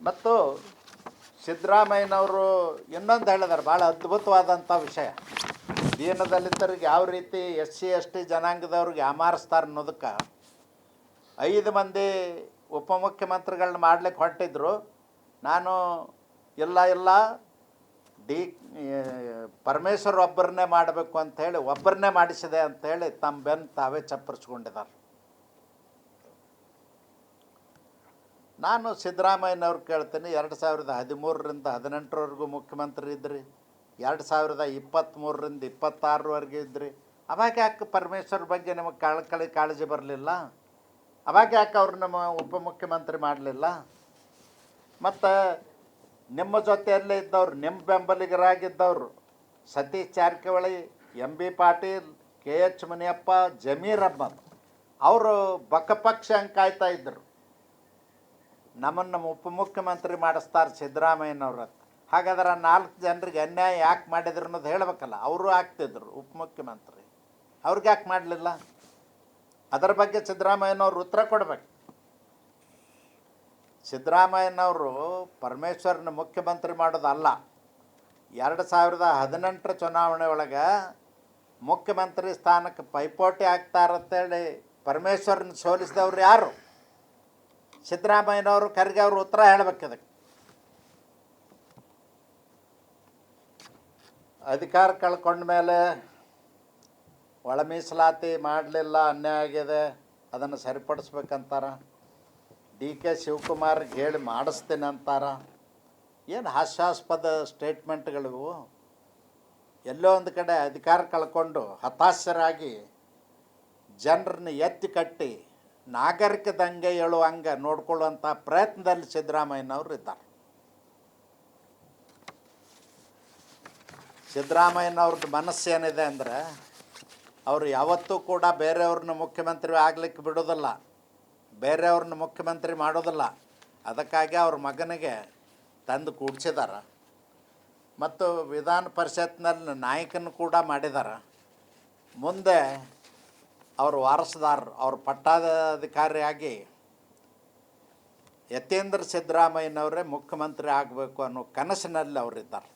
ಮತ್ತು ಸಿದ್ದರಾಮಯ್ಯನವರು ಇನ್ನೊಂದು ಹೇಳಿದಾರೆ, ಭಾಳ ಅದ್ಭುತವಾದಂಥ ವಿಷಯ. ದೀನದಲಿತರಿಗೆ ಯಾವ ರೀತಿ SC ST ಜನಾಂಗದವ್ರಿಗೆ ಯಾಮಾರಿಸ್ತಾರೆ ಅನ್ನೋದಕ್ಕೆ 5 ಮಂದಿ ಉಪಮುಖ್ಯಮಂತ್ರಿಗಳನ್ನ ಮಾಡ್ಲಿಕ್ಕೆ ಹೊರಟಿದ್ರು. ನಾನು ಇಲ್ಲ ಪರಮೇಶ್ವರ್ ಒಬ್ಬರನ್ನೇ ಮಾಡಬೇಕು ಅಂಥೇಳಿ ಒಬ್ಬರನ್ನೇ ಮಾಡಿಸಿದೆ ಅಂಥೇಳಿ ತಮ್ಮ ಬೆನ್ನು ತಾವೇ ಚಪ್ಪರಿಸ್ಕೊಂಡಿದ್ದಾರೆ. ನಾನು ಸಿದ್ದರಾಮಯ್ಯನವ್ರು ಕೇಳ್ತೀನಿ, 2013ರಿಂದ 18ರವರೆಗೂ ಮುಖ್ಯಮಂತ್ರಿ ಇದ್ರಿ, 2023ರಿಂದ 26ರವರೆಗೆ ಇದ್ರಿ. ಅವಾಗ ಯಾಕೆ ಪರಮೇಶ್ವರ್ ಬಗ್ಗೆ ನಿಮಗೆ ಕಾಳಜಿ ಬರಲಿಲ್ಲ? ಅವಾಗ ಯಾಕೆ ಅವ್ರು ನಮ್ಮ ಉಪಮುಖ್ಯಮಂತ್ರಿ ಮಾಡಲಿಲ್ಲ? ಮತ್ತು ನಿಮ್ಮ ಜೊತೆಯಲ್ಲೇ ಇದ್ದವ್ರು, ನಿಮ್ಮ ಬೆಂಬಲಿಗರಾಗಿದ್ದವರು ಸತೀಶ್ ಜಾರಕಿಹೊಳಿ, MB ಪಾಟೀಲ್, KH ಮುನಿಯಪ್ಪ, ಜಮೀರ್ ಅಹ್ಮದ್ ಅವರು ಬಕಪಕ್ಷ ಹಂಗೆ ಕಾಯ್ತಾ ಇದ್ದರು, ನಮ್ಮ ಉಪಮುಖ್ಯಮಂತ್ರಿ ಮಾಡಿಸ್ತಾರೆ ಸಿದ್ದರಾಮಯ್ಯನವ್ರ. ಹಾಗಾದ್ರೆ 4 ಜನರಿಗೆ ಅನ್ಯಾಯ ಯಾಕೆ ಮಾಡಿದ್ರು ಅನ್ನೋದು ಹೇಳಬೇಕಲ್ಲ. ಅವರು ಆಗ್ತಿದ್ರು ಉಪಮುಖ್ಯಮಂತ್ರಿ, ಅವ್ರಿಗೆ ಯಾಕೆ ಮಾಡಲಿಲ್ಲ? ಅದರ ಬಗ್ಗೆ ಸಿದ್ದರಾಮಯ್ಯನವ್ರು ಉತ್ತರ ಕೊಡಬೇಕು. ಸಿದ್ದರಾಮಯ್ಯನವರು ಪರಮೇಶ್ವರನ ಮುಖ್ಯಮಂತ್ರಿ ಮಾಡೋದಲ್ಲ. 2018 ಚುನಾವಣೆ ಒಳಗೆ ಮುಖ್ಯಮಂತ್ರಿ ಸ್ಥಾನಕ್ಕೆ ಪೈಪೋಟಿ ಆಗ್ತಾರಂತೇಳಿ ಪರಮೇಶ್ವರನ ಸೋಲಿಸಿದವ್ರು ಯಾರು? ಸಿದ್ದರಾಮಯ್ಯನವರು. ಖರ್ಗೆ ಅವರು ಉತ್ತರ ಹೇಳಬೇಕು ಅದಕ್ಕೆ. ಅಧಿಕಾರ ಕಳ್ಕೊಂಡ ಮೇಲೆ ಒಳ ಮೀಸಲಾತಿ ಮಾಡಲಿಲ್ಲ, ಅನ್ಯಾಯ ಆಗಿದೆ, ಅದನ್ನು ಸರಿಪಡಿಸ್ಬೇಕಂತಾರ. DK ಶಿವಕುಮಾರ್ಗೆ ಹೇಳಿ ಮಾಡಿಸ್ತೀನಿ ಅಂತಾರ. ಏನು ಹಾಸ್ಯಾಸ್ಪದ ಸ್ಟೇಟ್ಮೆಂಟ್ಗಳು. ಎಲ್ಲೋ ಒಂದು ಕಡೆ ಅಧಿಕಾರ ಕಳ್ಕೊಂಡು ಹತಾಶರಾಗಿ ಜನರನ್ನ ಎತ್ತಿ ಕಟ್ಟಿ ನಾಗರಿಕ ದಂಗೆ ಹೇಳುವಂಗೆ ನೋಡ್ಕೊಳ್ಳುವಂಥ ಪ್ರಯತ್ನದಲ್ಲಿ ಸಿದ್ದರಾಮಯ್ಯನವರು ಇದ್ದಾರೆ. ಸಿದ್ದರಾಮಯ್ಯನವ್ರದ್ದು ಮನಸ್ಸೇನಿದೆ ಅಂದರೆ, ಅವರು ಯಾವತ್ತೂ ಕೂಡ ಬೇರೆಯವ್ರನ್ನ ಮುಖ್ಯಮಂತ್ರಿ ಆಗಲಿಕ್ಕೆ ಬಿಡೋದಿಲ್ಲ, ಬೇರೆಯವ್ರನ್ನ ಮುಖ್ಯಮಂತ್ರಿ ಮಾಡೋದಿಲ್ಲ. ಅದಕ್ಕಾಗಿ ಅವ್ರ ಮಗನಿಗೆ ತಂದು ಕೂಡಿಸಿದಾರ ಮತ್ತು ವಿಧಾನ ಪರಿಷತ್ನಲ್ಲಿ ನಾಯಕನ ಕೂಡ ಮಾಡಿದ್ದಾರೆ. ಮುಂದೆ ಅವರು ವಾರಸುದಾರರು, ಅವ್ರ ಪಟ್ಟಾಧಿಕಾರಿಯಾಗಿ ಯತೀಂದ್ರ ಸಿದ್ದರಾಮಯ್ಯನವರೇ ಮುಖ್ಯಮಂತ್ರಿ ಆಗಬೇಕು ಅನ್ನೋ ಕನಸಿನಲ್ಲಿ ಅವರಿದ್ದಾರೆ.